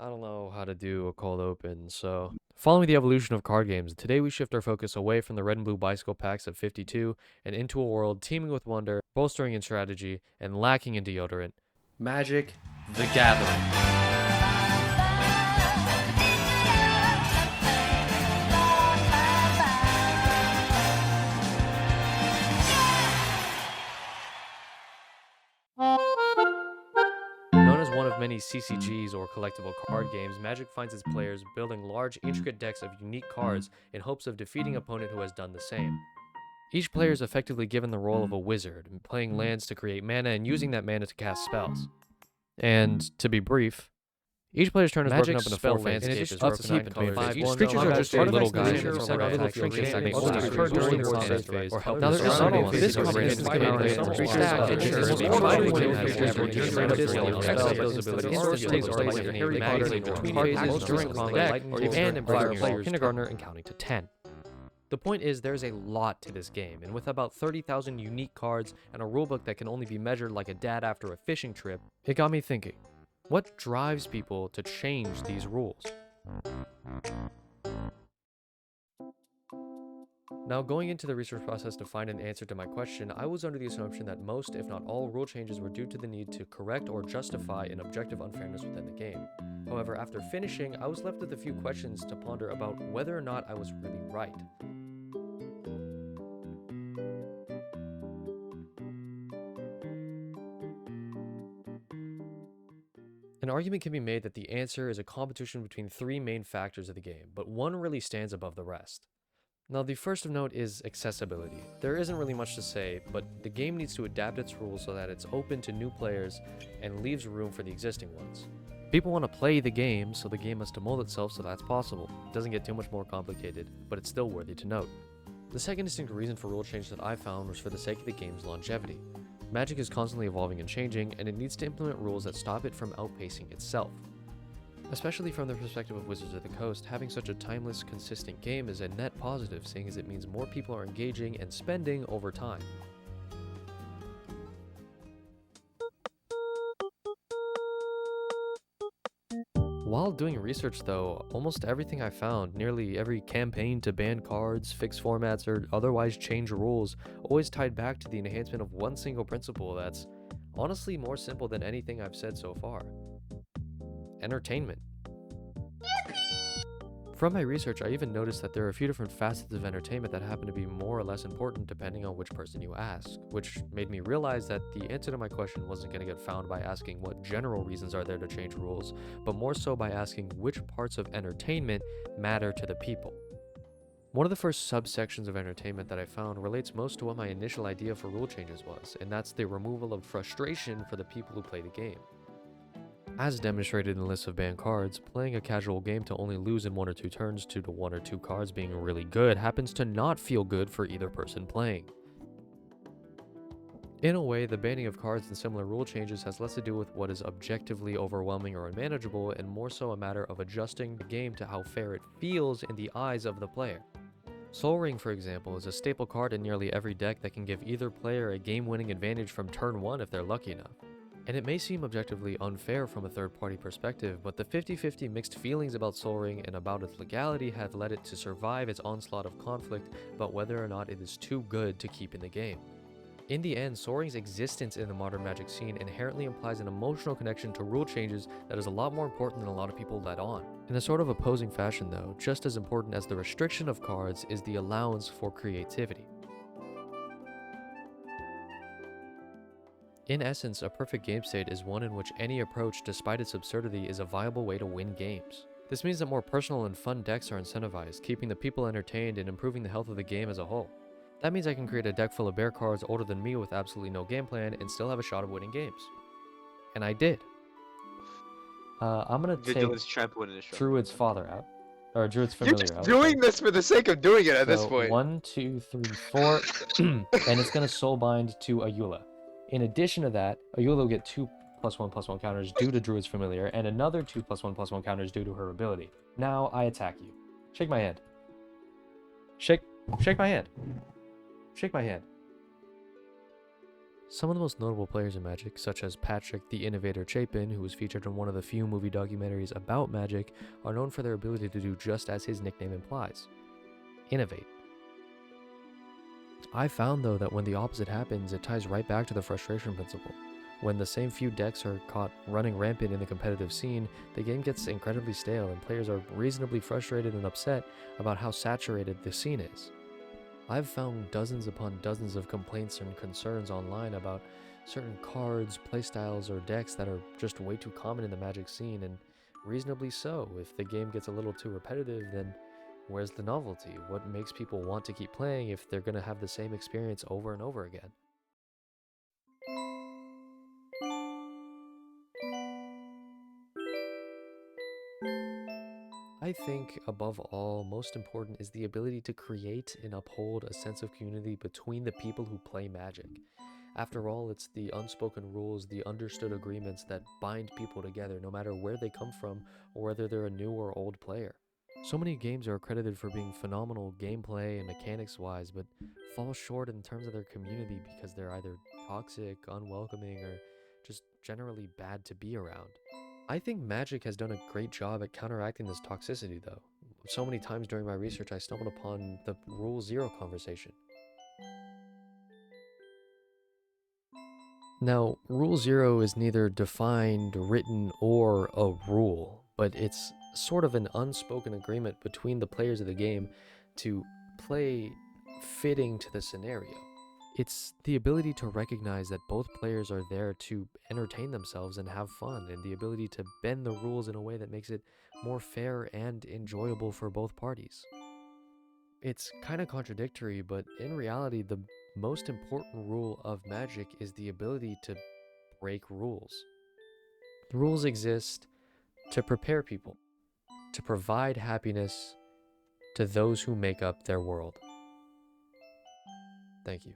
I don't know how to do a cold open, so following the evolution of card games, today we shift our focus away from the red and blue bicycle packs of 52 and into a world teeming with wonder, bolstering in strategy, and lacking in deodorant. Magic: The Gathering. Known as one of many CCGs or collectible card games, Magic finds its players building large, intricate decks of unique cards in hopes of defeating an opponent who has done the same. Each player is effectively given the role of a wizard, playing lands to create mana and using that mana to cast spells. And to be brief, each player's turn is broken up into four phases, up to 9 colors. Each creatures are just your little guys that set little trinkets that may only occur during the combat phase, or help. Now there is something this comprehensive those abilities instantly or like in Harry Potter between phases during combat, and in players kindergartner and counting to 10. The point is, there's a lot to this game, and with about 30,000 unique cards and a rulebook that can only be measured like a dad after a fishing trip, it got me thinking, what drives people to change these rules? Now, going into the research process to find an answer to my question, I was under the assumption that most, if not all, rule changes were due to the need to correct or justify an objective unfairness within the game. However, after finishing, I was left with a few questions to ponder about whether or not I was really right. An argument can be made that the answer is a competition between three main factors of the game, but one really stands above the rest. Now, the first of note is accessibility. There isn't really much to say, but the game needs to adapt its rules so that it's open to new players and leaves room for the existing ones. People want to play the game, so the game must mold itself so that's possible. It doesn't get too much more complicated, but it's still worthy to note. The second distinct reason for rule change that I found was for the sake of the game's longevity. Magic is constantly evolving and changing, and it needs to implement rules that stop it from outpacing itself. Especially from the perspective of Wizards of the Coast, having such a timeless, consistent game is a net positive, seeing as it means more people are engaging and spending over time. While doing research though, almost everything I found, nearly every campaign to ban cards, fix formats, or otherwise change rules, always tied back to the enhancement of one single principle that's honestly more simple than anything I've said so far. Entertainment. From my research, I even noticed that there are a few different facets of entertainment that happen to be more or less important depending on which person you ask, which made me realize that the answer to my question wasn't going to get found by asking what general reasons are there to change rules, but more so by asking which parts of entertainment matter to the people. One of the first subsections of entertainment that I found relates most to what my initial idea for rule changes was, and that's the removal of frustration for the people who play the game. As demonstrated in the list of banned cards, playing a casual game to only lose in one or two turns due to one or two cards being really good happens to not feel good for either person playing. In a way, the banning of cards and similar rule changes has less to do with what is objectively overwhelming or unmanageable, and more so a matter of adjusting the game to how fair it feels in the eyes of the player. Sol Ring, for example, is a staple card in nearly every deck that can give either player a game-winning advantage from turn 1 if they're lucky enough. And it may seem objectively unfair from a third-party perspective, but the 50-50 mixed feelings about Sol Ring and about its legality have led it to survive its onslaught of conflict about whether or not it is too good to keep in the game. In the end, Sol Ring's existence in the modern Magic scene inherently implies an emotional connection to rule changes that is a lot more important than a lot of people let on. In a sort of opposing fashion though, just as important as the restriction of cards is the allowance for creativity. In essence, a perfect game state is one in which any approach, despite its absurdity, is a viable way to win games. This means that more personal and fun decks are incentivized, keeping the people entertained and improving the health of the game as a whole. That means I can create a deck full of bear cards older than me with absolutely no game plan and still have a shot of winning games. And I did. I'm gonna take Druid's father out. Or Druid's familiar You're just out. doing this for the sake of doing it at this point. 1, 2, 3, 4. And it's gonna soulbind to Ayula. In addition to that, Ayula will get 2+1/+1 counters due to Druid's Familiar, and another 2+1/+1 counters due to her ability. Now I attack you. Shake my hand. Shake my hand. Shake my hand. Some of the most notable players in Magic, such as Patrick the Innovator Chapin, who was featured in one of the few movie documentaries about Magic, are known for their ability to do just as his nickname implies: innovate. I found, though, that when the opposite happens, it ties right back to the frustration principle. When the same few decks are caught running rampant in the competitive scene, the game gets incredibly stale and players are reasonably frustrated and upset about how saturated the scene is. I've found dozens upon dozens of complaints and concerns online about certain cards, playstyles, or decks that are just way too common in the Magic scene, and reasonably so. If the game gets a little too repetitive, then where's the novelty? What makes people want to keep playing if they're going to have the same experience over and over again? I think, above all, most important is the ability to create and uphold a sense of community between the people who play Magic. After all, it's the unspoken rules, the understood agreements that bind people together, no matter where they come from or whether they're a new or old player. So many games are credited for being phenomenal gameplay and mechanics-wise, but fall short in terms of their community because they're either toxic, unwelcoming, or just generally bad to be around. I think Magic has done a great job at counteracting this toxicity, though. So many times during my research, I stumbled upon the Rule Zero conversation. Now, Rule Zero is neither defined, written, or a rule, but it's sort of an unspoken agreement between the players of the game to play fitting to the scenario. It's the ability to recognize that both players are there to entertain themselves and have fun, and the ability to bend the rules in a way that makes it more fair and enjoyable for both parties. It's kind of contradictory, but in reality, the most important rule of Magic is the ability to break rules. Rules exist to prepare people, to provide happiness to those who make up their world. Thank you.